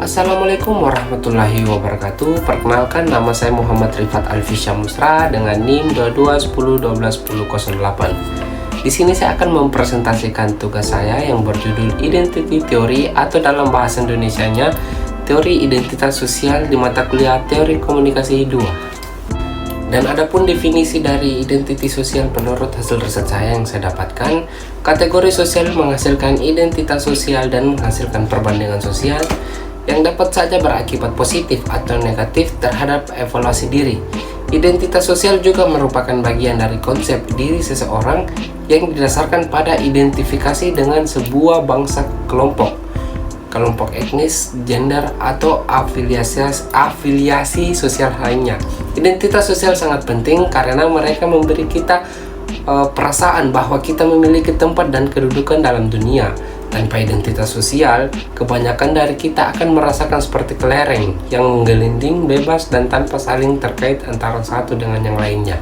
Assalamualaikum warahmatullahi wabarakatuh. Perkenalkan, nama saya Muhammad Rifat Alfisyamusra dengan NIM 2210121008. Di sini saya akan mempresentasikan tugas saya yang berjudul Identity Theory atau dalam bahasa Indonesianya Teori Identitas Sosial di mata kuliah Teori Komunikasi 2. Dan adapun definisi dari identiti sosial menurut hasil riset saya yang saya dapatkan, kategori sosial menghasilkan identitas sosial dan menghasilkan perbandingan sosial yang dapat saja berakibat positif atau negatif terhadap evaluasi diri. Identitas sosial juga merupakan bagian dari konsep diri seseorang yang didasarkan pada identifikasi dengan sebuah bangsa, kelompok etnis, gender, atau afiliasi sosial lainnya. Identitas sosial sangat penting karena mereka memberi kita perasaan bahwa kita memiliki tempat dan kedudukan dalam dunia. Tanpa identitas sosial, kebanyakan dari kita akan merasakan seperti kelereng yang menggelinding bebas dan tanpa saling terkait antara satu dengan yang lainnya.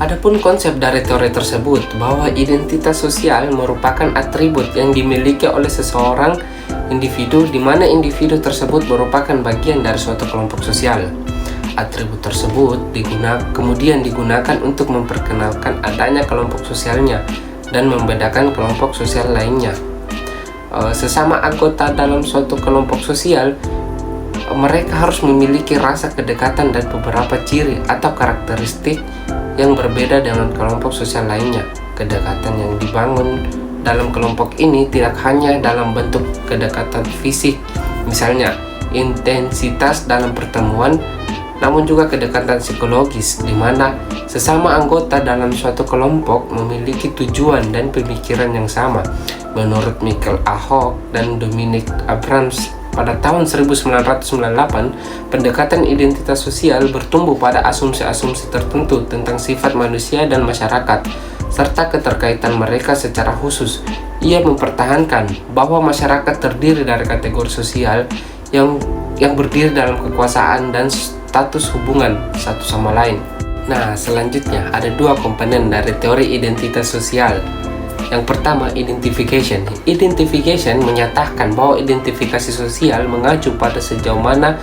Adapun konsep dari teori tersebut bahwa identitas sosial merupakan atribut yang dimiliki oleh seseorang individu, di mana individu tersebut merupakan bagian dari suatu kelompok sosial. Atribut tersebut kemudian digunakan untuk memperkenalkan adanya kelompok sosialnya dan membedakan kelompok sosial lainnya. Sesama anggota dalam suatu kelompok sosial, mereka harus memiliki rasa kedekatan dan beberapa ciri atau karakteristik yang berbeda dengan kelompok sosial lainnya. Kedekatan yang dibangun dalam kelompok ini tidak hanya dalam bentuk kedekatan fisik, misalnya intensitas dalam pertemuan, namun juga kedekatan psikologis, di mana sesama anggota dalam suatu kelompok memiliki tujuan dan pemikiran yang sama. Menurut Michael Ahok dan Dominic Abrams, pada tahun 1998, pendekatan identitas sosial bertumbuh pada asumsi-asumsi tertentu tentang sifat manusia dan masyarakat, serta keterkaitan mereka secara khusus. Ia mempertahankan bahwa masyarakat terdiri dari kategori sosial yang berdiri dalam kekuasaan dan status hubungan satu sama lain. Nah, selanjutnya ada dua komponen dari teori identitas sosial. Yang pertama, identification. Identification menyatakan bahwa identifikasi sosial mengacu pada sejauh mana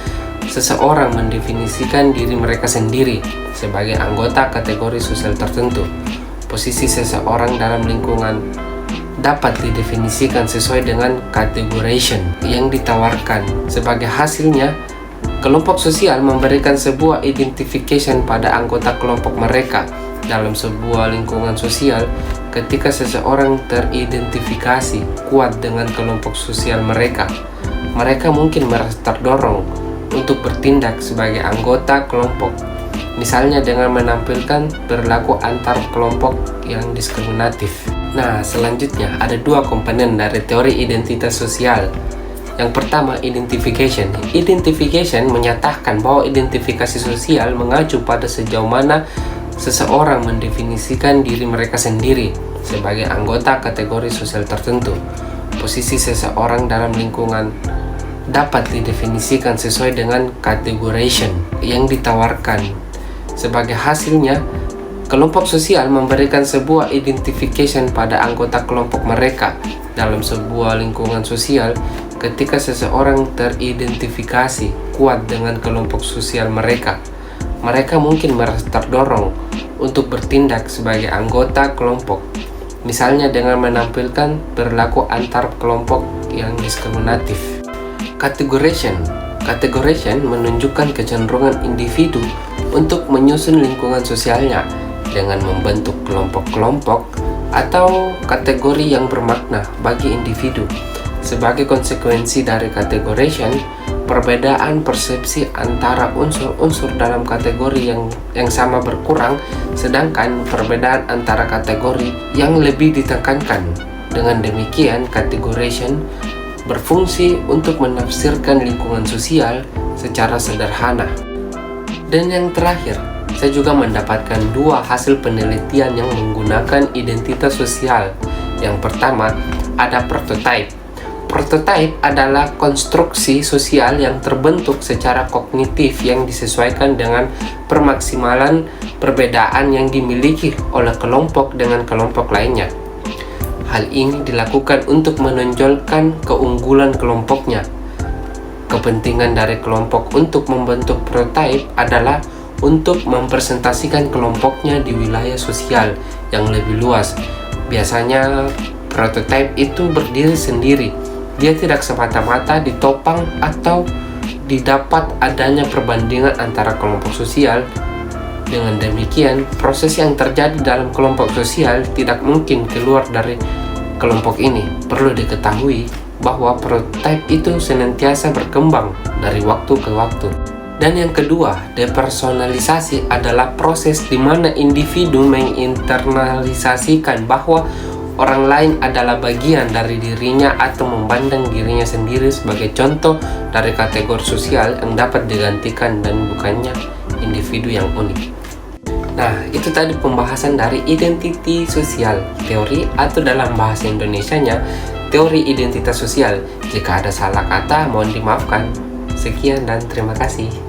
seseorang mendefinisikan diri mereka sendiri sebagai anggota kategori sosial tertentu. Posisi seseorang dalam lingkungan dapat didefinisikan sesuai dengan categorization yang ditawarkan. Sebagai hasilnya, kelompok sosial memberikan sebuah identification pada anggota kelompok mereka. Dalam sebuah lingkungan sosial, ketika seseorang teridentifikasi kuat dengan kelompok sosial mereka, mereka mungkin merasa terdorong untuk bertindak sebagai anggota kelompok, misalnya dengan menampilkan perilaku antar kelompok yang diskriminatif. Nah, selanjutnya ada dua komponen dari teori identitas sosial. Yang pertama, identification. Identification menyatakan bahwa identifikasi sosial mengacu pada sejauh mana seseorang mendefinisikan diri mereka sendiri sebagai anggota kategori sosial tertentu. Posisi seseorang dalam lingkungan dapat didefinisikan sesuai dengan categorization yang ditawarkan. Sebagai hasilnya, kelompok sosial memberikan sebuah identification pada anggota kelompok mereka. Dalam sebuah lingkungan sosial, ketika seseorang teridentifikasi kuat dengan kelompok sosial mereka, mereka mungkin merasa terdorong untuk bertindak sebagai anggota kelompok, misalnya dengan menampilkan perilaku antar kelompok yang diskriminatif. Categorization menunjukkan kecenderungan individu untuk menyusun lingkungan sosialnya dengan membentuk kelompok-kelompok atau kategori yang bermakna bagi individu. Sebagai konsekuensi dari categorization, perbedaan persepsi antara unsur-unsur dalam kategori yang sama berkurang, sedangkan perbedaan antara kategori yang lebih ditekankan. Dengan demikian, categorization berfungsi untuk menafsirkan lingkungan sosial secara sederhana. Dan yang terakhir, saya juga mendapatkan dua hasil penelitian yang menggunakan identitas sosial. Yang pertama, ada prototype. Prototype adalah konstruksi sosial yang terbentuk secara kognitif yang disesuaikan dengan permaksimalan perbedaan yang dimiliki oleh kelompok dengan kelompok lainnya. Hal ini dilakukan untuk menonjolkan keunggulan kelompoknya. Kepentingan dari kelompok untuk membentuk prototipe adalah untuk mempresentasikan kelompoknya di wilayah sosial yang lebih luas. Biasanya prototipe itu berdiri sendiri. Dia tidak semata-mata ditopang atau didapat adanya perbandingan antara kelompok sosial. Dengan demikian, proses yang terjadi dalam kelompok sosial tidak mungkin keluar dari kelompok ini. Perlu diketahui bahwa prototipe itu senantiasa berkembang dari waktu ke waktu. Dan yang kedua, depersonalisasi adalah proses di mana individu menginternalisasikan bahwa orang lain adalah bagian dari dirinya atau memandang dirinya sendiri sebagai contoh dari kategori sosial yang dapat digantikan dan bukannya individu yang unik. Nah, itu tadi pembahasan dari identiti sosial, teori atau dalam bahasa Indonesianya, teori identitas sosial. Jika ada salah kata, mohon dimaafkan. Sekian dan terima kasih.